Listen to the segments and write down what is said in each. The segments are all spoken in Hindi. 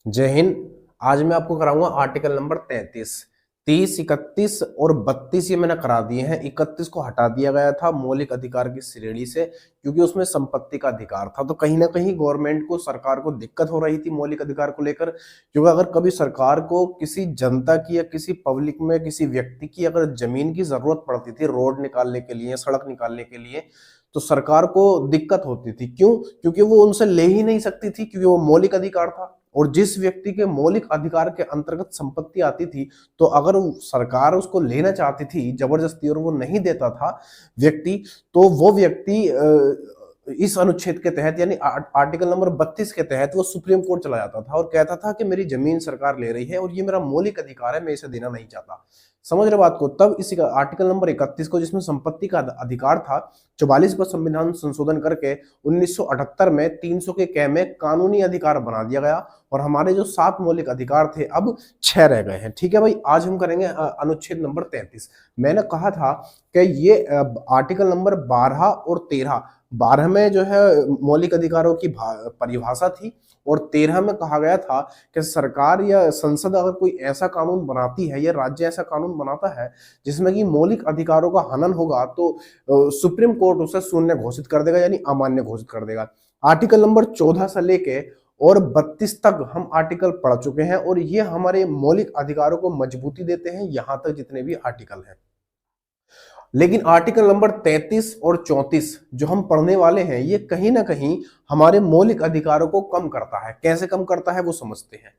जय हिंद। आज मैं आपको कराऊंगा आर्टिकल नंबर 33। 30, 31 और 32 ये मैंने करा दिए हैं। 31 को हटा दिया गया था मौलिक अधिकार की श्रेणी से, क्योंकि उसमें संपत्ति का अधिकार था। तो कहीं ना कहीं गवर्नमेंट को, सरकार को दिक्कत हो रही थी मौलिक अधिकार को लेकर, क्योंकि अगर कभी सरकार को किसी जनता की या किसी पब्लिक में किसी व्यक्ति की अगर जमीन की जरूरत पड़ती थी रोड निकालने के लिए, सड़क निकालने के लिए, तो सरकार को दिक्कत होती थी। क्यों? क्योंकि वो उनसे ले ही नहीं सकती थी, क्योंकि वो मौलिक अधिकार था। और जिस व्यक्ति के मौलिक अधिकार के अंतर्गत संपत्ति आती थी, तो अगर सरकार उसको लेना चाहती थी जबरदस्ती और वो नहीं देता था व्यक्ति, तो वो व्यक्ति इस अनुच्छेद के तहत यानी आर्टिकल नंबर 32 के तहत वो सुप्रीम कोर्ट चला जाता था और कहता था कि मेरी जमीन सरकार ले रही है और ये मेरा मौलिक अधिकार है, मैं इसे देना नहीं चाहता। समझ रहे बात को? तब इसी का आर्टिकल नंबर 31 को, जिसमें संपत्ति का अधिकार था, 44 पर संविधान संशोधन करके 1978 में 300 के कै में कानूनी अधिकार बना दिया गया और हमारे जो 7 मौलिक अधिकार थे अब 6 रह गए हैं। ठीक है भाई, आज हम करेंगे अनुच्छेद नंबर 33। मैंने कहा था कि ये आर्टिकल नंबर 12 और 13, 12 में जो है मौलिक अधिकारों की परिभाषा थी और 13 में कहा गया था कि सरकार या संसद अगर कोई ऐसा कानून बनाती है या राज्य ऐसा कानून बनाता है जिसमें कि मौलिक अधिकारों का हनन होगा, तो सुप्रीम कोर्ट उसे शून्य घोषित कर देगा, यानी अमान्य घोषित कर देगा। आर्टिकल नंबर 14 से लेके और 32 तक हम आर्टिकल पढ़ चुके हैं और ये हमारे मौलिक अधिकारों को मजबूती देते हैं, यहां तक जितने भी आर्टिकल हैं। लेकिन आर्टिकल नंबर 33 और 34 जो हम पढ़ने वाले हैं, ये कहीं ना कहीं हमारे मौलिक अधिकारों को कम करता है। कैसे कम करता है वो समझते हैं।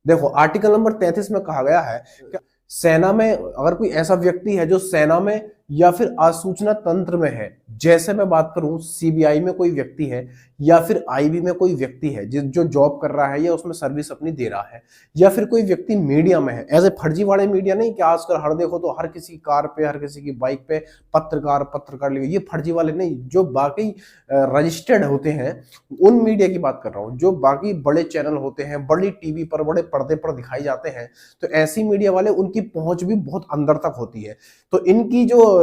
देखो, आर्टिकल नंबर 33 में कहा गया है कि सेना में अगर कोई ऐसा व्यक्ति है जो सेना में या फिर आसूचना तंत्र में है, जैसे मैं बात करूं सीबीआई में कोई व्यक्ति है या फिर आईबी में कोई व्यक्ति है जो जॉब कर रहा है या उसमें सर्विस अपनी दे रहा है, या फिर कोई व्यक्ति मीडिया में है, एज ए फर्जी वाले मीडिया नहीं कि आजकल हर देखो तो हर किसी कार पे, हर किसी की बाइक पे पत्रकार लिखे, ये फर्जी वाले नहीं, जो बाकी रजिस्टर्ड होते हैं उन मीडिया की बात कर रहा हूं, जो बाकी बड़े चैनल होते हैं, बड़ी टीवी पर, बड़े पर्दे पर दिखाई जाते हैं। तो ऐसी मीडिया वाले, उनकी पहुंच भी बहुत अंदर तक होती है। तो इनकी जो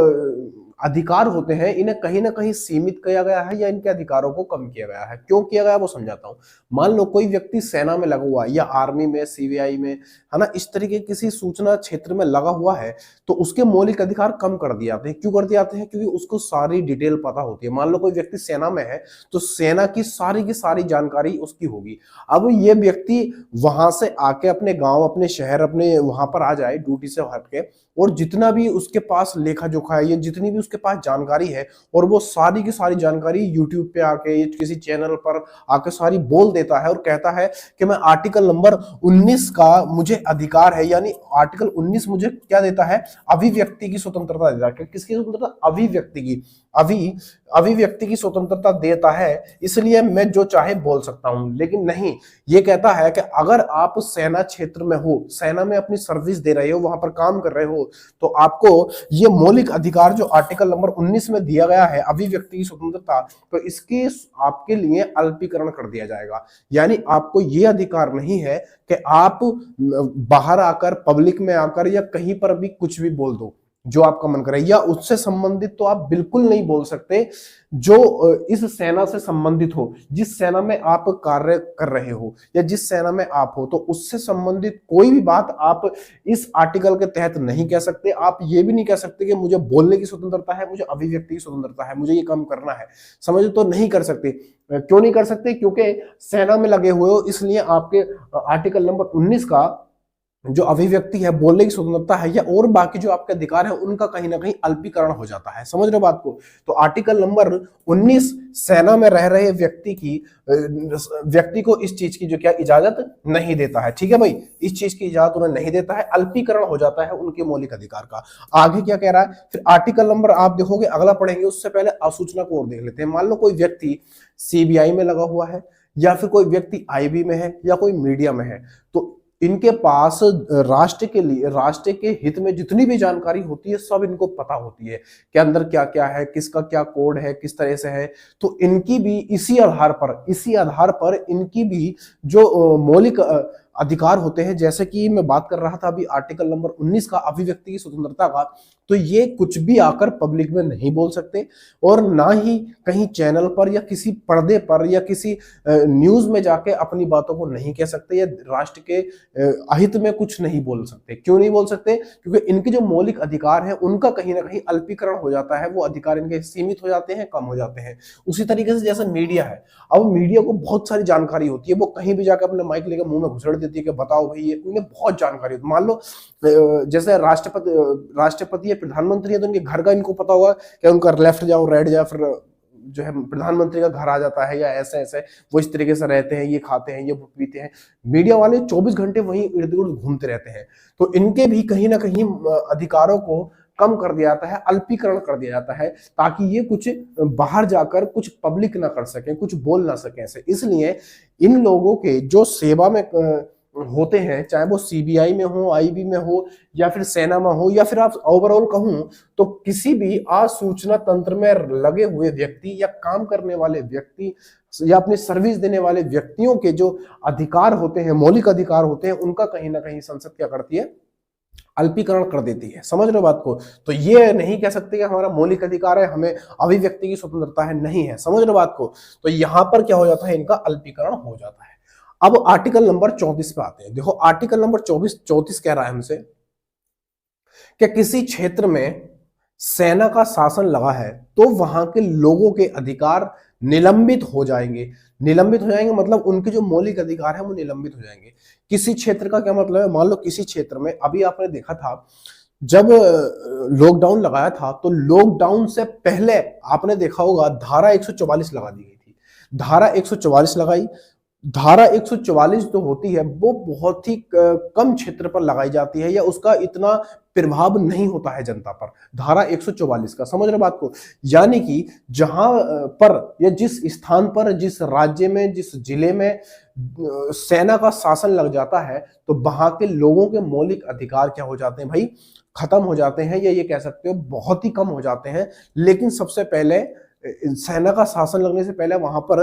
अधिकार होते हैं, इन्हें कहीं ना कहीं सीमित किया गया है या इनके अधिकारों को कम किया गया है। क्यों किया गया वो समझाता हूं। मान लो कोई व्यक्ति सेना में लगा हुआ है या आर्मी में, सीबीआई में, है ना, इस तरीके किसी सूचना क्षेत्र में लगा हुआ है, तो उसके मौलिक अधिकार कम कर दिए जाते हैं। क्यों कर दिए जाते हैं? क्योंकि उसको सारी डिटेल पता होती है। मान लो कोई व्यक्ति सेना में है तो सेना की सारी जानकारी उसकी होगी। अब ये व्यक्ति वहां से आके अपने गांव, अपने शहर, अपने वहां पर आ जाए ड्यूटी से हट के, और जितना भी उसके पास लेखा जोखा है, ये जितनी भी उसके पास जानकारी है, और वो सारी की सारी जानकारी यूट्यूब पे आके, किसी चैनल पर आके सारी बोल देता है और कहता है कि मैं आर्टिकल नंबर 19 का मुझे अधिकार है, यानी आर्टिकल 19 मुझे क्या देता है? अभिव्यक्ति की स्वतंत्रता देता है। किसकी स्वतंत्रता? अभिव्यक्ति की। अभिव्यक्ति की स्वतंत्रता देता है, इसलिए मैं जो चाहे बोल सकता हूं। लेकिन नहीं, ये कहता है कि अगर आप सेना क्षेत्र में हो, सेना में अपनी सर्विस दे रहे हो, वहां पर काम कर रहे हो, तो आपको ये मौलिक अधिकार जो आर्टिकल नंबर 19 में दिया गया है, अभिव्यक्ति की स्वतंत्रता, तो इसके आपके लिए अल्पीकरण कर दिया जाएगा। यानी आपको ये अधिकार नहीं है कि आप बाहर आकर, पब्लिक में आकर या कहीं पर भी कुछ भी बोल दो जो आपका मन करे, या उससे संबंधित तो आप बिल्कुल नहीं बोल सकते जो इस सेना से संबंधित हो। जिस सेना में आप कार्य कर रहे हो या जिस सेना में आप हो, तो उससे संबंधित कोई भी बात आप इस आर्टिकल के तहत नहीं कह सकते। आप ये भी नहीं कह सकते कि मुझे बोलने की स्वतंत्रता है, मुझे अभिव्यक्ति की स्वतंत्रता है, मुझे ये काम करना है। समझ तो नहीं कर सकते। क्यों नहीं कर सकते? क्योंकि सेना में लगे हुए हो, इसलिए आपके आर्टिकल नंबर 19 का जो अभिव्यक्ति है, बोलने की स्वतंत्रता है, या और बाकी जो आपके अधिकार है, उनका कहीं ना कहीं अल्पीकरण हो जाता है। समझ रहे हो बात को? तो आर्टिकल नंबर 19 सेना में रह रहे व्यक्ति को इस चीज की जो क्या इजाजत नहीं देता है। ठीक है भाई, इस चीज की इजाजत उन्हें नहीं देता है, अल्पीकरण हो जाता है उनके मौलिक अधिकार का। आगे क्या कह रहा है फिर आर्टिकल नंबर, आप देखोगे अगला पढ़ेंगे, उससे पहले असूचना को और देख लेते हैं। मान लो कोई व्यक्ति सीबीआई में लगा हुआ है, या फिर कोई व्यक्ति आईबी में है, या कोई मीडिया में है, तो इनके पास राष्ट्र के लिए, राष्ट्र के हित में जितनी भी जानकारी होती है, सब इनको पता होती है कि अंदर क्या क्या है, किसका क्या कोड है, किस तरह से है। तो इनकी भी इसी आधार पर इनकी भी जो अधिकार होते हैं, जैसे कि मैं बात कर रहा था अभी आर्टिकल नंबर 19 का, अभिव्यक्ति की स्वतंत्रता का, तो ये कुछ भी आकर पब्लिक में नहीं बोल सकते और ना ही कहीं चैनल पर या किसी पर्दे पर या किसी न्यूज में जाके अपनी बातों को नहीं कह सकते या राष्ट्र के अहित में कुछ नहीं बोल सकते। क्यों नहीं बोल सकते? क्योंकि इनके जो मौलिक अधिकार हैं उनका कहीं ना कहीं अल्पीकरण हो जाता है, वो अधिकार इनके सीमित हो जाते हैं, कम हो जाते हैं। उसी तरीके से जैसे मीडिया है, अब मीडिया को बहुत सारी जानकारी होती है, वो कहीं भी जाकर अपने माइक लेकर मुंह में घुसड़ देती है कि बताओ भाई, ये उन्हें बहुत जानकारी होती है। मान लो जैसे राष्ट्रपति या प्रधानमंत्री है तो उनके घर का इनको पता होगा कि उनका लेफ्ट जाओ राइट जाओ, फिर जो है प्रधानमंत्री का घर आ जाता है, या ऐसे ऐसे वो इस तरीके से रहते हैं, ये खाते हैं, ये पीते हैं। मीडिया वाले 24 घंटे वहीं इर्द गिर्द घूमते रहते हैं, तो इनके भी कहीं ना कहीं अधिकारों को कम कर दिया जाता है, अल्पीकरण कर दिया जाता है, ताकि ये कुछ बाहर जाकर कुछ पब्लिक ना कर सके, कुछ बोल ना सके ऐसे। इसलिए इन लोगों के जो सेवा में होते हैं, चाहे वो सीबीआई में हो, आईबी में हो, या फिर सेना में हो, या फिर आप ओवरऑल कहूं तो किसी भी आसूचना तंत्र में लगे हुए व्यक्ति या काम करने वाले व्यक्ति या अपनी सर्विस देने वाले व्यक्तियों के जो अधिकार होते हैं, मौलिक अधिकार होते हैं, उनका कहीं ना कहीं संसद क्या करती है? अल्पीकरण कर देती है। समझ रहे हो बात को? तो ये नहीं कह सकते कि हमारा मौलिक अधिकार है, हमें अभिव्यक्ति की स्वतंत्रता है, नहीं है। समझ रहे हो बात को? तो यहां पर क्या हो जाता है? इनका अल्पीकरण हो जाता है। अब आर्टिकल नंबर 34 पे आते हैं। देखो आर्टिकल नंबर 34 कह रहा है हमसे कि किसी क्षेत्र में सेना का शासन लगा है तो वहां के लोगों के अधिकार निलंबित हो जाएंगे। निलंबित हो जाएंगे मतलब उनके जो मौलिक अधिकार है वो निलंबित हो जाएंगे। किसी क्षेत्र का क्या मतलब है? मान लो किसी क्षेत्र में, अभी आपने देखा था जब लॉकडाउन लगाया था तो लॉकडाउन से पहले आपने देखा होगा धारा 144 लगा दी गई थी। धारा 144 लगाई। धारा 144 जो होती है वो बहुत ही कम क्षेत्र पर लगाई जाती है, या उसका इतना प्रभाव नहीं होता है जनता पर, धारा 144 का। समझ रहे बात को? यानी कि जहां पर या जिस स्थान पर, जिस राज्य में, जिस जिले में सेना का शासन लग जाता है तो वहां के लोगों के मौलिक अधिकार क्या हो जाते हैं भाई? खत्म हो जाते हैं, या ये कह सकते हो बहुत ही कम हो जाते हैं। लेकिन सबसे पहले सेना का शासन लगने से पहले वहां पर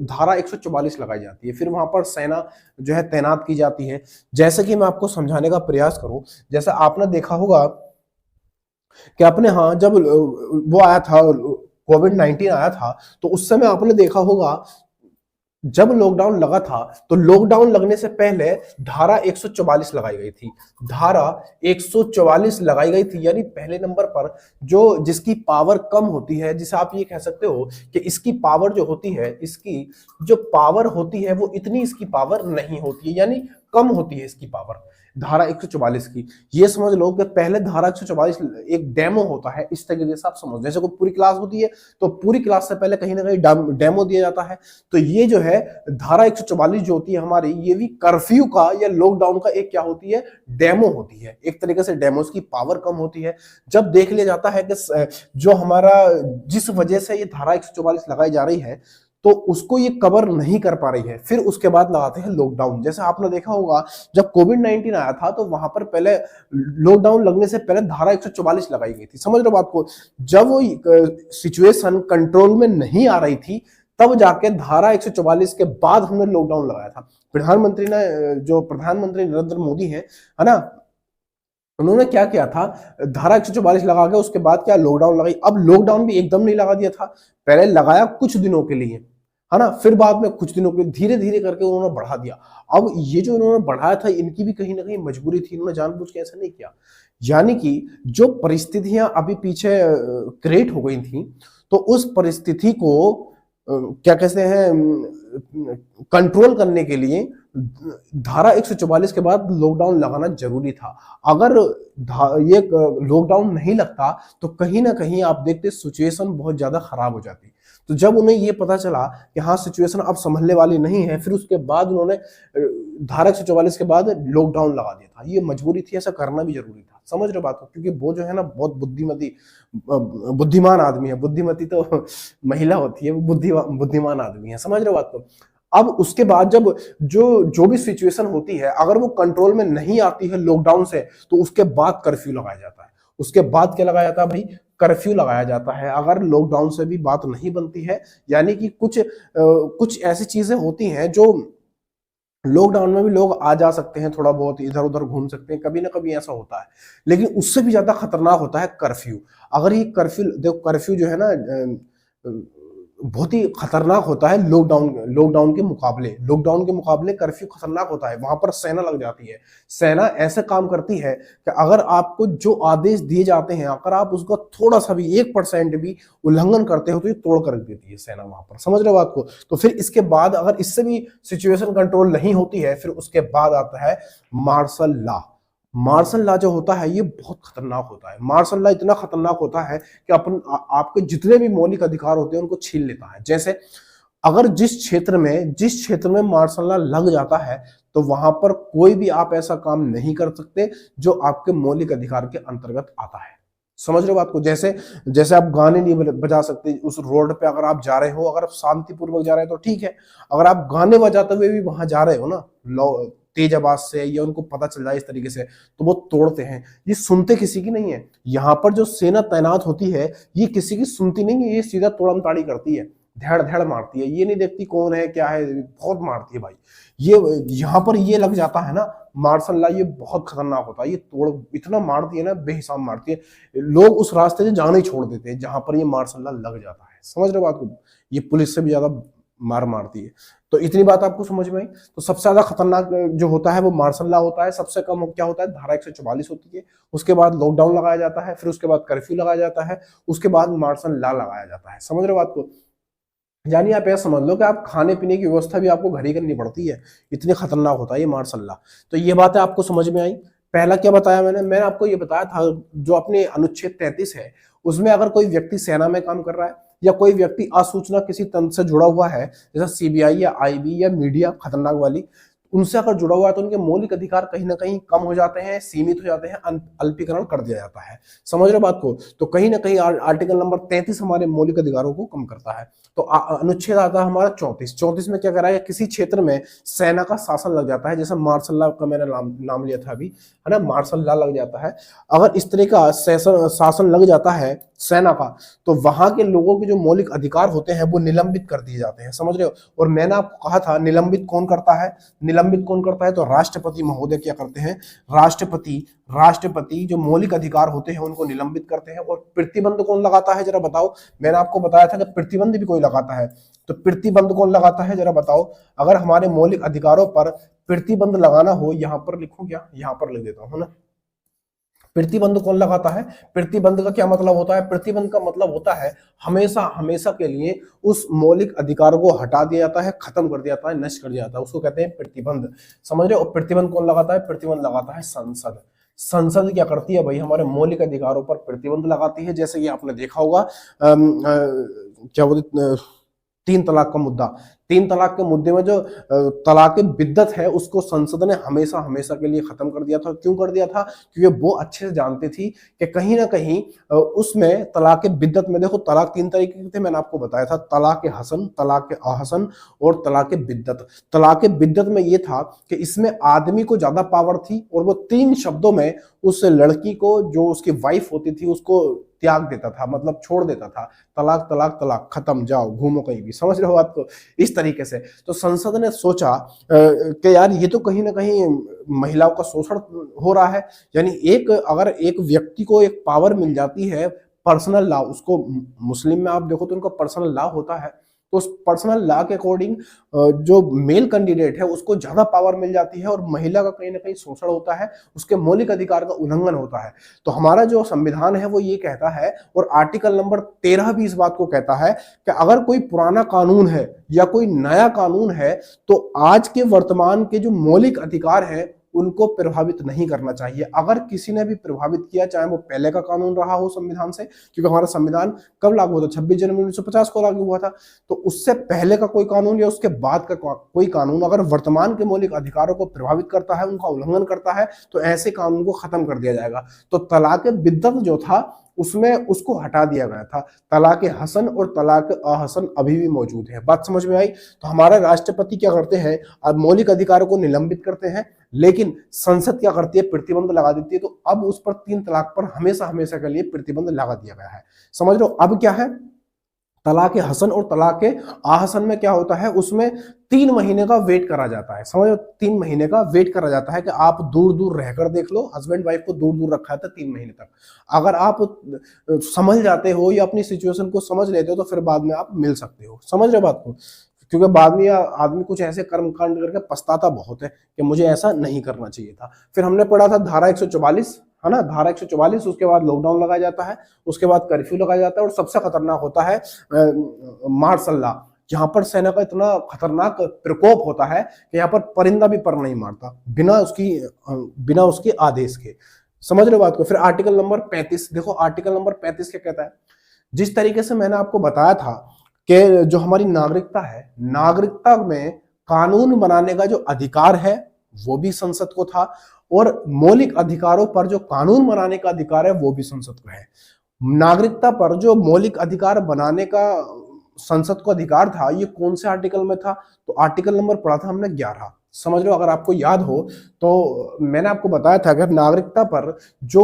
धारा 144 लगाई जाती है, फिर वहां पर सेना जो है तैनात की जाती है। जैसे कि मैं आपको समझाने का प्रयास करूं, जैसे आपने देखा होगा कि अपने यहाँ जब वो आया था, कोविड-19 आया था, तो उस समय आपने देखा होगा जब लॉकडाउन लगा था तो लॉकडाउन लगने से पहले धारा 144 लगाई गई थी। धारा 144 लगाई गई थी, यानी पहले नंबर पर जो जिसकी पावर कम होती है, जिसे आप ये कह सकते हो कि इसकी पावर जो होती है, इसकी जो पावर होती है वो इतनी इसकी पावर नहीं होती है, यानी कम होती है इसकी पावर धारा 144 की। ये समझ लो कि पहले धारा 144 एक डेमो होता है, इस तरीके से आप समझ, जैसे कोई पूरी क्लास होती है तो पूरी क्लास से पहले कहीं ना कहीं डेमो दिया जाता है। तो ये जो है धारा 144 जो होती है हमारी, ये भी कर्फ्यू का या लॉकडाउन का एक क्या होती है? डेमो होती है। एक तरीके से डेमो, की पावर कम होती है। जब देख लिया जाता है कि जो हमारा, जिस वजह से ये धारा 144 लगाई जा रही है तो उसको ये कवर नहीं कर पा रही है, फिर उसके बाद लगाते हैं लॉकडाउन। जैसे आपने देखा होगा जब कोविड-19 आया था तो वहां पर पहले लॉकडाउन लगने से पहले धारा 144 लगाई गई थी। समझ रहे बात को? जब वो सिचुएशन कंट्रोल में नहीं आ रही थी तब जाके धारा 144 के बाद हमने लॉकडाउन लगाया था। प्रधानमंत्री ने, जो प्रधानमंत्री नरेंद्र मोदी है ना, उन्होंने क्या किया था? धारा 144 लगा के उसके बाद क्या लॉकडाउन लगाई। अब लॉकडाउन भी एकदम नहीं लगा दिया था, पहले लगाया कुछ दिनों के लिए, है ना, फिर बाद में कुछ दिनों के धीरे धीरे करके उन्होंने बढ़ा दिया। अब ये जो उन्होंने बढ़ाया था, इनकी भी कहीं ना कहीं मजबूरी थी, उन्होंने जानबूझ के ऐसा नहीं किया। यानी कि जो परिस्थितियां अभी पीछे क्रिएट हो गई थी, तो उस परिस्थिति को क्या कहते हैं, कंट्रोल करने के लिए धारा 144 के बाद लॉकडाउन लगाना जरूरी था। अगर ये लॉकडाउन नहीं लगता तो कहीं ना कहीं आप देखते सिचुएशन बहुत ज्यादा खराब हो जाती। तो जब उन्हें ये पता चला कि हाँ सिचुएशन अब संभलने वाली नहीं है, फिर उसके बाद उन्होंने धारा 144 के बाद लॉकडाउन लगा दिया था। ये मजबूरी थी, ऐसा करना भी जरूरी था। समझ रहे बात को? क्योंकि वो जो है ना बहुत बुद्धिमान आदमी है। बुद्धिमती तो महिला होती है, बुद्धिमान आदमी है। समझ रहे बात को? अब उसके बाद जब जो भी सिचुएशन होती है, अगर वो कंट्रोल में नहीं आती है लॉकडाउन से, तो उसके बाद कर्फ्यू लगाया जाता है। उसके बाद क्या लगाया जाता है भाई? कर्फ्यू लगाया जाता है। अगर लॉकडाउन से भी बात नहीं बनती है, यानी कि कुछ ऐसी चीजें होती हैं जो लॉकडाउन में भी लोग आ जा सकते हैं, थोड़ा बहुत इधर उधर घूम सकते हैं, कभी ना कभी ऐसा होता है। लेकिन उससे भी ज्यादा खतरनाक होता है कर्फ्यू। अगर ये कर्फ्यू देखो, कर्फ्यू जो है ना बहुत ही खतरनाक होता है। लॉकडाउन के मुकाबले कर्फ्यू खतरनाक होता है। वहां पर सेना लग जाती है। सेना ऐसे काम करती है कि अगर आपको जो आदेश दिए जाते हैं, अगर आप उसका थोड़ा सा भी 1% भी उल्लंघन करते हो तो ये तोड़ कर देती है सेना वहां पर। समझ रहे हो बात को? तो फिर इसके बाद अगर इससे भी सिचुएशन कंट्रोल नहीं होती है, फिर उसके बाद आता है मार्शल लॉ। मार्शल लॉ जो होता है ये बहुत खतरनाक होता है। मार्शल लॉ इतना खतरनाक होता है कि आपके जितने भी मौलिक अधिकार होते हैं उनको छीन लेता है। जैसे अगर जिस क्षेत्र में मार्शल लॉ लग जाता है, तो वहां पर कोई भी आप ऐसा काम नहीं कर सकते जो आपके मौलिक अधिकार के अंतर्गत आता है। समझ रहे हो बात को? जैसे जैसे आप गाने नहीं बजा सकते उस रोड पे, अगर आप जा रहे हो, अगर आप शांतिपूर्वक जा रहे हो तो ठीक है। अगर आप गाने बजाते हुए भी वहां जा रहे हो ना, तेज आवाज से, या उनको पता चल जाए इस तरीके से, तो वो तोड़ते हैं। ये सुनते किसी की नहीं है। यहाँ पर जो सेना तैनात होती है ये किसी की सुनती नहीं है, ये सीधा तोड़म ताड़ी करती है, धड़ धड़ मारती है। ये नहीं देखती कौन है क्या है, बहुत मारती है भाई। ये यहाँ पर ये लग जाता है ना मार्शल लॉ, ये बहुत खतरनाक होता है। ये तोड़ इतना मारती है ना, बेहिसाब मारती है। लोग उस रास्ते से जाना ही छोड़ देते हैं जहां पर ये मार्शल लॉ लग जाता है। समझ रहे हो बात को? ये पुलिस से भी ज्यादा मार मारती है। तो इतनी बात आपको समझ में आई। तो सबसे ज्यादा खतरनाक जो होता है वो मार्शल लॉ होता है। सबसे कम क्या होता है, धारा 144 होती है। उसके बाद लॉकडाउन लगाया जाता है, फिर उसके बाद कर्फ्यू लगाया जाता है, उसके बाद मार्शल लॉ लगाया जाता है। समझ रहे हो बात को? यानी आप ऐसा समझ लो कि आप खाने पीने की व्यवस्था भी आपको घर ही करनी पड़ती है, इतने खतरनाक होता है ये मार्शल लॉ। तो ये बातें आपको समझ में आई। पहला क्या बताया मैंने आपको ये बताया था, जो अपने अनुच्छेद 33 है उसमें अगर कोई व्यक्ति सेना में काम कर रहा है, या कोई व्यक्ति असूचना किसी तंत्र से जुड़ा हुआ है, जैसे सीबीआई या आईबी या मीडिया खतरनाक वाली, उनसे अगर जुड़ा हुआ है, तो उनके मौलिक अधिकार कहीं ना कहीं कम हो जाते हैं, सीमित हो जाते हैं, अल्पीकरण कर दिया जाता है। समझ रहे हो बात को? तो कहीं ना कहीं आर्टिकल नंबर 33 हमारे मौलिक अधिकारों को कम करता है। तो अनुच्छेद आता है हमारा 34 में क्या करा है, किसी क्षेत्र में सेना का शासन लग जाता है, जैसे मार्शल लॉ का मैंने नाम लिया था अभी, है ना, मार्शल लॉ लग जाता है। अगर इस तरह का शासन लग जाता है सेना का, तो वहां के लोगों के जो मौलिक अधिकार होते हैं वो निलंबित कर दिए जाते हैं। समझ रहे हो? और मैंने आपको कहा था निलंबित कौन करता है, तो राष्ट्रपति महोदय क्या करते हैं, राष्ट्रपति जो मौलिक अधिकार होते हैं उनको निलंबित करते हैं। और प्रतिबंध कौन लगाता है जरा बताओ? मैंने आपको बताया था कि प्रतिबंध भी कोई लगाता है, तो प्रतिबंध कौन लगाता है जरा बताओ? अगर हमारे मौलिक अधिकारों पर प्रतिबंध लगाना हो, यहां पर लिखूं क्या, यहां पर लिख देता हूं ना। प्रतिबंध कौन लगाता है? प्रतिबंध का क्या मतलब होता है? प्रतिबंध का मतलब होता है हमेशा हमेशा के लिए उस मौलिक अधिकार को हटा दिया जाता है, खत्म कर दिया जाता है, नष्ट कर दिया जाता है, उसको कहते हैं प्रतिबंध। समझ रहे हो? और प्रतिबंध कौन लगाता है? प्रतिबंध लगाता है संसद। संसद क्या करती है भाई, हमारे मौलिक अधिकारों पर प्रतिबंध लगाती है। जैसे कि आपने देखा होगा क्या बोलते, 3 तलाक के मुद्दे में जो तलाक बिद्दत है उसको संसद ने हमेशा हमेशा के लिए खत्म कर दिया था। क्यों कर दिया था? क्योंकि वो अच्छे से जानती थी कि कहीं ना कहीं उसमें तलाक बिद्दत में, देखो तलाक 3 तरीके के थे, मैंने आपको बताया था, तलाक हसन, तलाक अहसन और तलाक बिद्दत। तलाक बिद्दत में ये था कि इसमें आदमी को ज्यादा पावर थी, और वो 3 शब्दों में उस लड़की को, जो उसकी वाइफ होती थी, उसको त्याग देता था, मतलब छोड़ देता था। तलाक तलाक तलाक, खत्म, जाओ घूमो कहीं भी। समझ रहे हो बात को? इस तरीके से। तो संसद ने सोचा कि यार ये तो कहीं ना कहीं महिलाओं का शोषण हो रहा है। यानी अगर एक व्यक्ति को एक पावर मिल जाती है, पर्सनल लॉ, उसको मुस्लिम में आप देखो तो उनका पर्सनल लॉ होता है, तो उस पर्सनल लॉ के अकॉर्डिंग जो मेल कैंडिडेट है उसको ज्यादा पावर मिल जाती है, और महिला का कहीं ना कहीं शोषण होता है, उसके मौलिक अधिकार का उल्लंघन होता है। तो हमारा जो संविधान है वो ये कहता है, और आर्टिकल नंबर 13 भी इस बात को कहता है कि अगर कोई पुराना कानून है या कोई नया कानून है, तो आज के वर्तमान के जो मौलिक अधिकार है उनको प्रभावित नहीं करना चाहिए। अगर किसी ने भी प्रभावित किया, चाहे वो पहले का कानून रहा हो संविधान से, क्योंकि हमारा संविधान कब लागू हुआ था? 26 जनवरी 1950 को लागू हुआ था। तो उससे पहले का कोई कानून या उसके बाद का कोई कानून अगर वर्तमान के मौलिक अधिकारों को प्रभावित करता है, उनका उल्लंघन करता है, तो ऐसे कानून को खत्म कर दिया जाएगा। तो तलाक बिद्दत जो था उसमें उसको हटा दिया गया था। तलाक हसन और तलाक अहसन अभी भी मौजूद है। बात समझ में आई? तो हमारे राष्ट्रपति क्या करते हैं, अब मौलिक अधिकारों को निलंबित करते हैं, लेकिन संसद क्या करती है, प्रतिबंध लगा देती है। तो अब उस पर 3 तलाक पर हमेशा हमेशा के लिए प्रतिबंध लगा दिया गया है। समझ लो अब क्या है, तलाक हसन और तलाक आहसन में क्या होता है, उसमें 3 महीने का वेट करा जाता है, समझो 3 महीने का वेट करा जाता है कि आप दूर दूर रहकर देख लो, हस्बैंड वाइफ को दूर दूर रखा था 3 महीने तक। अगर आप समझ जाते हो या अपनी सिचुएशन को समझ लेते हो तो फिर बाद में आप मिल सकते हो, समझ रहे हो बात को। क्योंकि बाद में आदमी कुछ ऐसे कर्म कांड करके पछताता बहुत है कि मुझे ऐसा नहीं करना चाहिए था। फिर हमने पढ़ा था धारा 144, है ना, धारा 144, उसके बाद लॉकडाउन लगाया जाता है, उसके बाद कर्फ्यू लगाया जाता है, और सबसे खतरनाक होता है मार्शल लॉ। यहाँ पर सेना का इतना खतरनाक प्रकोप होता है कि यहाँ पर परिंदा भी पर नहीं मारता बिना उसके आदेश के, समझ रहे हो बात को। फिर आर्टिकल नंबर 35, देखो आर्टिकल नंबर 35 क्या कहता है। जिस तरीके से मैंने आपको बताया था कि जो हमारी नागरिकता है, नागरिकता में कानून बनाने का जो अधिकार है वो भी संसद को था, और मौलिक अधिकारों पर जो कानून बनाने का अधिकार है वो भी संसद को है। नागरिकता पर जो मौलिक अधिकार बनाने का संसद को अधिकार था, ये कौन से आर्टिकल में था? तो आर्टिकल नंबर पढ़ा था हमने 11, समझ लो। अगर आपको याद हो तो मैंने आपको बताया था अगर नागरिकता पर जो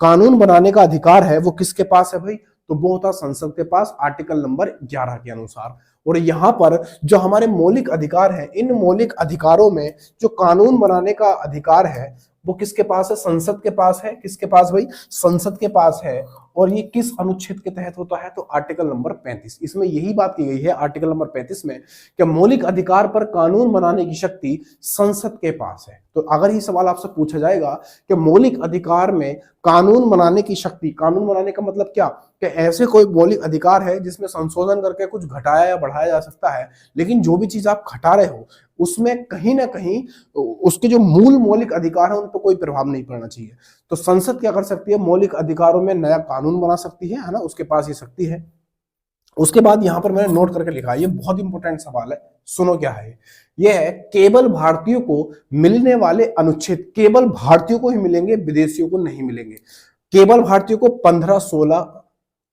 कानून बनाने का अधिकार है वो किसके पास है भाई, तो वो होता संसद के पास, आर्टिकल नंबर 11 के अनुसार। और यहाँ पर जो हमारे मौलिक अधिकार हैं, इन मौलिक अधिकारों में जो कानून बनाने का अधिकार है वो किसके पास है? संसद के पास है। किसके पास भाई? संसद के पास है। और ये किस अनुच्छेद के तहत होता है? तो आर्टिकल नंबर 35। इसमें यही बात की गई है आर्टिकल नंबर 35 में कि मौलिक अधिकार पर कानून बनाने की शक्ति संसद के पास है। तो अगर ये सवाल आपसे पूछा जाएगा कि मौलिक अधिकार में कानून बनाने की शक्ति, कानून बनाने का मतलब क्या, कि ऐसे कोई मौलिक अधिकार है जिसमें संशोधन करके कुछ घटाया या बढ़ाया जा सकता है, लेकिन जो भी चीज आप घटा रहे हो उसमें कहीं ना कहीं उसके जो मूल मौलिक अधिकार है उन पर कोई प्रभाव नहीं पड़ना चाहिए। तो संसद क्या कर सकती है? मौलिक अधिकारों में नया कानून बना सकती है ना, उसके पास ये शक्ति है। उसके बाद यहां पर मैंने नोट करके लिखा है, ये बहुत इंपॉर्टेंट सवाल है, सुनो क्या है ये है, केवल भारतीयों को मिलने वाले अनुच्छेद केवल भारतीयों को ही मिलेंगे, विदेशियों को नहीं मिलेंगे। केवल भारतीयों को 15, 16,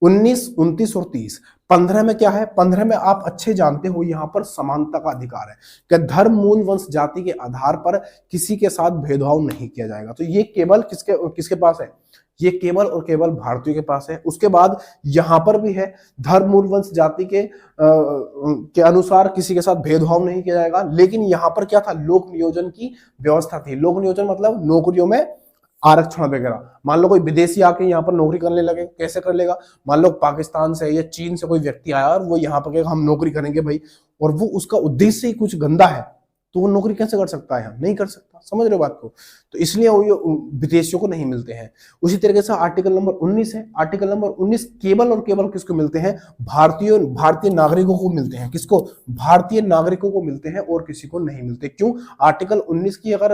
19, 29 और 30। 15 में क्या है? 15 में आप अच्छे जानते हो यहां पर समानता का अधिकार है कि धर्म, मूल, वंश, जाति के आधार पर किसी के साथ भेदभाव नहीं किया जाएगा। तो ये केवल किसके पास है? ये केवल और केवल भारतीयों के पास है। उसके बाद यहां पर भी है, धर्म, मूल, वंश, जाति के अनुसार किसी के साथ भेदभाव नहीं किया जाएगा। लेकिन यहां पर क्या था? लोक नियोजन की व्यवस्था थी। लोक नियोजन मतलब नौकरियों में आरक्षण वगैरह। मान लो कोई विदेशी आके यहाँ पर नौकरी करने लगे, कैसे कर लेगा? मान लो पाकिस्तान से या चीन से कोई व्यक्ति आया और वो यहाँ पर हम नौकरी करेंगे भाई, और वो उसका उद्देश्य ही कुछ गंदा है, तो वो नौकरी कैसे कर सकता है? नहीं कर सकता, समझ रहे हो बात को। तो इसलिए वो विदेशियों को नहीं मिलते हैं। उसी तरीके से आर्टिकल नंबर 19 है। आर्टिकल नंबर 19 केवल और केवल किसको मिलते हैं? भारतीय नागरिकों को मिलते हैं। किसको? भारतीय नागरिकों को मिलते हैं और किसी को नहीं मिलते। क्यों? आर्टिकल 19 की अगर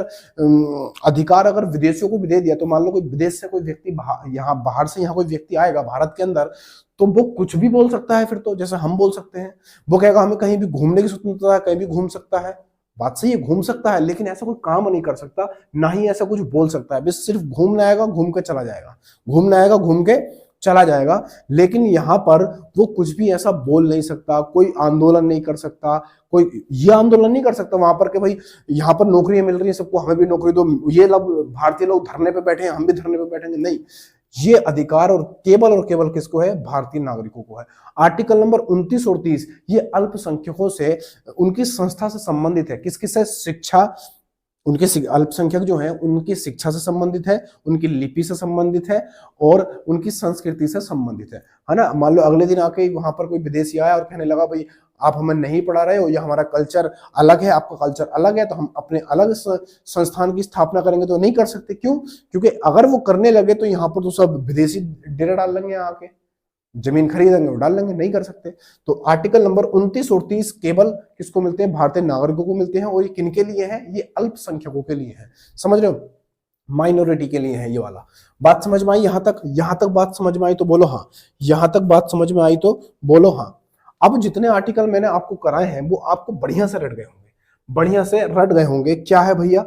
अधिकार अगर विदेशियों को भी दे दिया, तो मान लो कोई विदेश से कोई व्यक्ति यहाँ बाहर से यहाँ कोई व्यक्ति आएगा भारत के अंदर, तो वो कुछ भी बोल सकता है। फिर तो जैसे हम बोल सकते हैं, वो कहेगा हमें कहीं भी घूमने की स्वतंत्रता है, कहीं भी घूम सकता है। बात सही है, घूम सकता है, लेकिन ऐसा कोई काम नहीं कर सकता, ना ही ऐसा कुछ बोल सकता है। बस सिर्फ घूमने आएगा, घूम के चला जाएगा, घूमने आएगा, घूम के चला जाएगा। लेकिन यहाँ पर वो कुछ भी ऐसा बोल नहीं सकता, कोई आंदोलन नहीं कर सकता, कोई ये आंदोलन नहीं कर सकता वहां पर कि भाई यहाँ पर नौकरियां मिल रही है सबको, हमें भी नौकरी दो, ये लोग भारतीय लोग धरने पे बैठे हैं, हम भी धरने पे बैठेंगे। नहीं, ये अधिकार और केवल किसको है? भारतीय नागरिकों को है। आर्टिकल नंबर 29 और 30 ये अल्पसंख्यकों से, उनकी संस्था से संबंधित है। किस से? शिक्षा। उनके अल्पसंख्यक जो हैं उनकी शिक्षा से संबंधित है, उनकी लिपि से संबंधित है, और उनकी संस्कृति से संबंधित है ना। मान लो अगले दिन आके वहां पर कोई विदेशी आया और कहने लगा भाई आप हमें नहीं पढ़ा रहे हो, या हमारा कल्चर अलग है, आपका कल्चर अलग है, तो हम अपने अलग संस्थान की स्थापना करेंगे। तो नहीं कर सकते। क्यों? क्योंकि अगर वो करने लगे तो यहाँ पर तो सब विदेशी डेरा डाल लेंगे, आके जमीन खरीदेंगे और डाल लेंगे, नहीं कर सकते। तो आर्टिकल नंबर 29 और 30 केवल किसको मिलते हैं? भारतीय नागरिकों को मिलते हैं। और ये किनके लिए है? ये अल्पसंख्यकों के लिए है, समझ रहे हो, माइनॉरिटी के लिए है ये वाला। बात समझ में आई यहां तक? यहां तक बात समझ में आई तो बोलो हाँ। यहां तक बात समझ में आई तो बोलो हाँ। अब जितने आर्टिकल मैंने आपको कराए हैं वो आपको बढ़िया से रट गए होंगे, बढ़िया से रट गए होंगे। क्या है भैया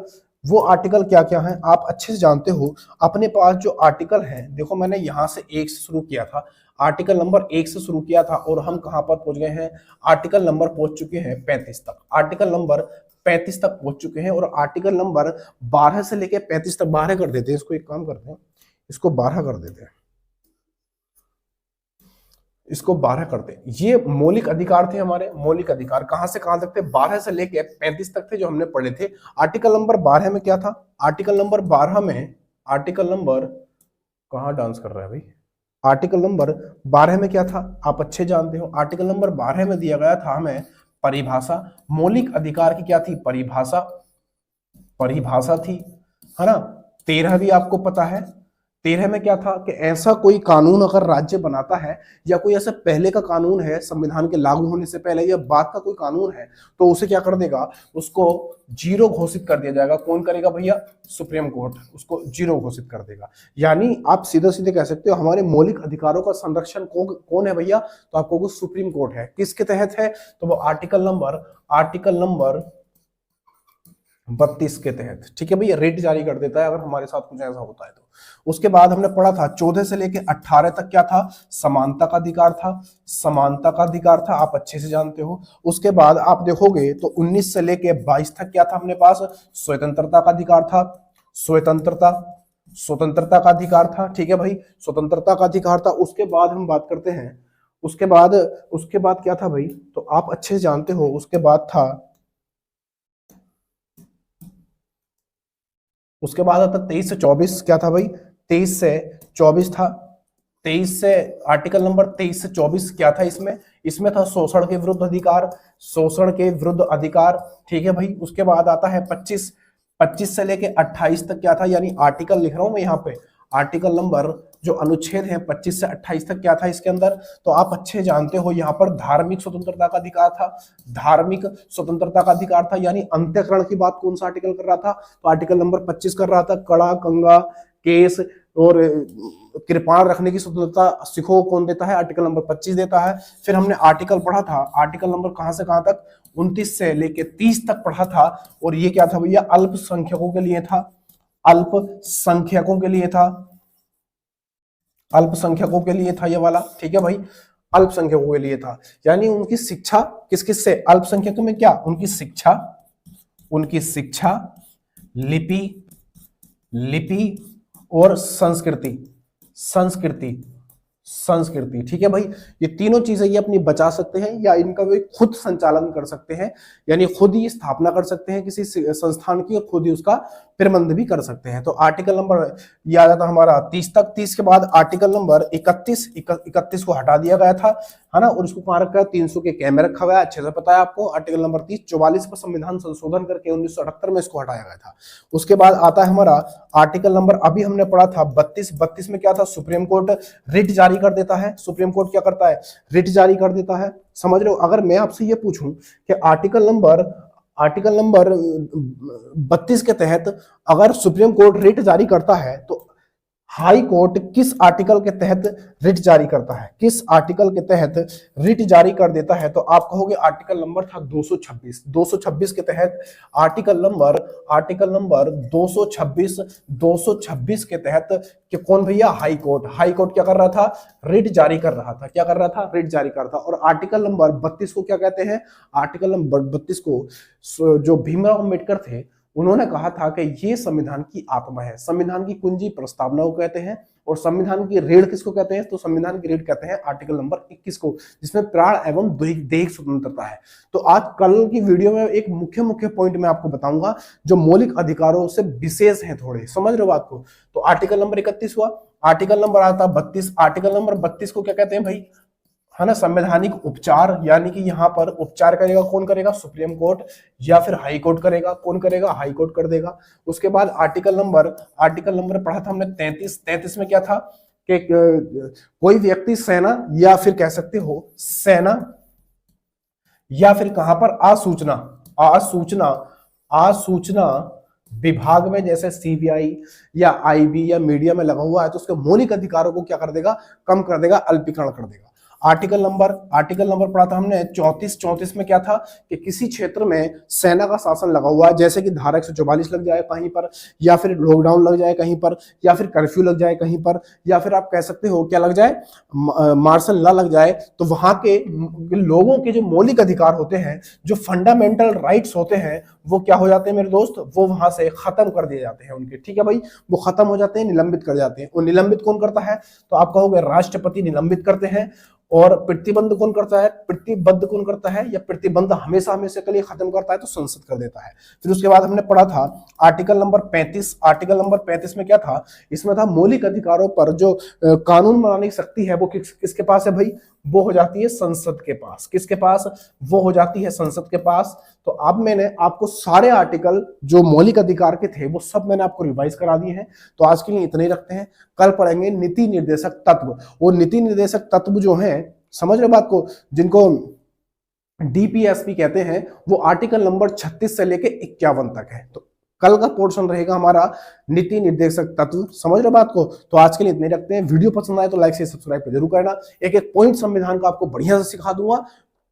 वो आर्टिकल? क्या क्या है आप अच्छे से जानते हो। अपने पास जो आर्टिकल है, देखो मैंने यहां से 1 से शुरू किया था, आर्टिकल नंबर 1 से शुरू किया था, और हम कहां पर पहुंच गए हैं? आर्टिकल नंबर पहुंच चुके हैं 35 तक। आर्टिकल नंबर 35 तक पहुंच चुके हैं, और आर्टिकल नंबर 12 से लेके 35 तक 12 कर देते हैं। इसको एक काम करते हैं, इसको 12 कर देते हैं, इसको 12 करते हैं। ये मौलिक अधिकार थे हमारे। मौलिक अधिकार कहां से कहां तक थे? 12 से लेके 35 तक थे जो हमने पढ़े थे। आर्टिकल नंबर 12 में क्या था? आर्टिकल नंबर 12 में, आर्टिकल नंबर, कहां डांस कर रहा है भाई? आर्टिकल नंबर 12 में क्या था? आप अच्छे जानते हो। आर्टिकल नंबर 12 में दिया गया था हमें परिभाषा। मौलिक अधिकार की क्या थी? परिभाषा, परिभाषा थी, है ना। 13 भी आपको पता है। 13 में क्या था कि ऐसा कोई कानून अगर राज्य बनाता है या कोई ऐसा पहले का कानून है संविधान के लागू होने से पहले या बाद का कोई कानून है तो उसे क्या कर देगा? उसको जीरो घोषित कर दिया जाएगा। कौन करेगा भैया? सुप्रीम कोर्ट उसको जीरो घोषित कर देगा। यानी आप सीधे सीधे कह सकते हो हमारे मौलिक अधिकारों का संरक्षण कौन है भैया? तो आपको सुप्रीम कोर्ट है। किसके तहत है? तो वो आर्टिकल नंबर 32 के तहत। ठीक है भैया, रेट जारी कर देता है अगर हमारे साथ कुछ ऐसा होता है तो। उसके बाद हमने पढ़ा था 14 से लेके 18 तक क्या था? समानता का अधिकार था। समानता का अधिकार था, आप अच्छे से जानते हो। उसके बाद आप देखोगे तो 19 से लेके 22 तक क्या था अपने पास? स्वतंत्रता का अधिकार था। स्वतंत्रता का अधिकार था। ठीक है भाई, स्वतंत्रता का अधिकार था। उसके बाद हम बात करते हैं, उसके बाद क्या था भाई? तो आप अच्छे से जानते हो। उसके बाद आता 23 से 24। क्या था भाई? 23 से 24 था। 23 से आर्टिकल नंबर 23 से 24 क्या था इसमें था शोषण के विरुद्ध अधिकार। शोषण के विरुद्ध अधिकार। ठीक है भाई। उसके बाद आता है 25 से लेके 28 तक क्या था? यानी आर्टिकल लिख रहा हूं मैं यहाँ पे, आर्टिकल नंबर जो अनुच्छेद है 25 से 28 तक क्या था इसके अंदर? तो आप अच्छे जानते हो यहाँ पर धार्मिक स्वतंत्रता का अधिकार था। धार्मिक स्वतंत्रता का अधिकार था, यानी अंत्यकरण की बात कौन सा आर्टिकल कर रहा था? तो आर्टिकल नंबर 25 कर रहा था। कड़ा, कंगा, केस और कृपाण रखने की स्वतंत्रता सिखों को कौन देता है? आर्टिकल नंबर 25 देता है। फिर हमने आर्टिकल पढ़ा था, आर्टिकल नंबर कहां से कहां तक? 29 से लेके 30 तक पढ़ा था। और ये क्या था भैया? अल्पसंख्यकों के लिए था। अल्पसंख्यकों के लिए था। अल्पसंख्यकों के लिए था ये वाला। ठीक है भाई, अल्पसंख्यकों के लिए था। यानी उनकी शिक्षा किस किस से? अल्पसंख्यकों में क्या? उनकी शिक्षा, लिपि और संस्कृति। ठीक है भाई, ये तीनों चीजें ये अपनी बचा सकते हैं या इनका वे खुद संचालन कर सकते हैं। यानी खुद ही स्थापना कर सकते हैं किसी संस्थान की और खुद ही उसका प्रबंध भी कर सकते हैं। तो आर्टिकल नंबर ये आ जाता हमारा 30 तक। 30 के बाद आर्टिकल नंबर 31 को हटा दिया गया था, है ना। और इसको कहां रखा है? 300 के कैमे रखा गया, अच्छे से पता है आपको। आर्टिकल नंबर 30 44 पर संविधान संशोधन करके 1978 में इसको हटाया गया था। उसके बाद आता है हमारा आर्टिकल नंबर, अभी हमने पढ़ा था 32 में क्या था? सुप्रीम कोर्ट रिट जारी कर देता है। सुप्रीम कोर्ट क्या करता है? रिट जारी कर देता है। समझ रहे हो? अगर मैं आपसे ये पूछूं कि आर्टिकल नंबर 32 के तहत अगर सुप्रीम कोर्ट रिट जारी करता है तो हाई कोर्ट किस आर्टिकल के तहत रिट जारी करता है? किस आर्टिकल के तहत रिट जारी कर देता है? तो आप कहोगे आर्टिकल नंबर था 226 के तहत। आर्टिकल नंबर 226 के तहत कि कौन भैया? हाई कोर्ट क्या कर रहा था? रिट जारी कर रहा था। क्या कर रहा था? रिट जारी कर रहा था। और आर्टिकल नंबर 32 को क्या कहते हैं? आर्टिकल नंबर 32 को जो भीमराव अम्बेडकर थे उन्होंने कहा था कि ये संविधान की आत्मा है, संविधान की कुंजी प्रस्तावना को कहते हैं। और संविधान की रीढ़ किसको कहते हैं? तो संविधान की रीढ़ कहते हैं आर्टिकल नंबर 21 को, जिसमें प्राण एवं दैहिक स्वतंत्रता है। तो आज कल की वीडियो में एक मुख्य पॉइंट मैं आपको बताऊंगा जो मौलिक अधिकारों से विशेष हैं थोड़े, समझ रहे हो बात को। तो आर्टिकल नंबर 31 हुआ। आर्टिकल नंबर आता 32। आर्टिकल नंबर 32 को क्या कहते हैं भाई? है ना, संवैधानिक उपचार। यानी कि यहाँ पर उपचार करेगा कौन? करेगा सुप्रीम कोर्ट या फिर हाई कोर्ट करेगा। कौन करेगा? हाई कोर्ट कर देगा। उसके बाद आर्टिकल नंबर पढ़ा था हमने 33 में क्या था कि कोई व्यक्ति सेना या फिर कह सकते हो सेना या फिर कहां पर आसूचना विभाग में जैसे सीबीआई या आईबी या मीडिया में लगा हुआ है तो उसके मौलिक अधिकारों को क्या कर देगा? कम कर देगा, अल्पीकरण कर देगा। आर्टिकल नंबर पढ़ा था हमने 34 में क्या था कि किसी क्षेत्र में सेना का शासन लगा हुआ है, जैसे कि धारा 144 लग जाए कहीं पर, या फिर लॉकडाउन लग जाए कहीं पर, या फिर कर्फ्यू लग जाए कहीं पर, या फिर आप कह सकते हो क्या लग जाए? मार्शल लॉ लग जाए। तो वहां के लोगों के जो मौलिक अधिकार होते हैं, जो फंडामेंटल राइट्स होते हैं, वो क्या हो जाते हैं मेरे दोस्त? वो वहां से खत्म कर दिए जाते हैं उनके। ठीक है भाई, वो खत्म हो जाते हैं, निलंबित कर जाते हैं। और निलंबित कौन करता है? तो आप कहोगे राष्ट्रपति निलंबित करते हैं। और प्रतिबंध कौन करता है, प्रतिबद्ध कौन करता है, या प्रतिबंध हमेशा हमेशा के लिए खत्म करता है तो संसद कर देता है। फिर उसके बाद हमने पढ़ा था आर्टिकल नंबर 35। आर्टिकल नंबर 35 में क्या था, इसमें था मौलिक अधिकारों पर जो कानून बनाने की शक्ति है वो किसके पास है भाई, वो हो जाती है संसद के पास। किसके पास, वो हो जाती है संसद के पास। तो अब मैंने आपको सारे आर्टिकल जो मौलिक अधिकार के थे वो सब मैंने आपको रिवाइज करा दिए हैं। तो आज के लिए इतने ही रखते हैं, कल पढ़ेंगे नीति निर्देशक तत्व। वो नीति निर्देशक तत्व जो हैं, समझ रहे बात को, जिनको डीपीएसपी कहते हैं, वो आर्टिकल नंबर 36 से लेके 51 तक है। तो कल का पोर्शन रहेगा हमारा नीति निर्देशक तत्व। समझ रहे बात को। तो आज के लिए इतने रखते हैं। वीडियो पसंद आए तो लाइक से सब्सक्राइब जरूर करना। एक एक पॉइंट संविधान का आपको बढ़िया से सिखा दूंगा।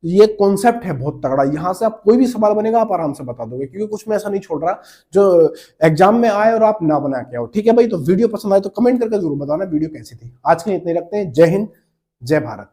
ये कॉन्सेप्ट है बहुत तगड़ा, यहाँ से आप कोई भी सवाल बनेगा आप आराम से बता दोगे, क्योंकि कुछ मैं ऐसा नहीं छोड़ रहा जो एग्जाम में आए और आप ना बना के आओ। ठीक है भाई। तो वीडियो पसंद आए तो कमेंट करके जरूर बताना वीडियो कैसी थी। आज के लिए इतने रखते हैं। जय हिंद, जय भारत।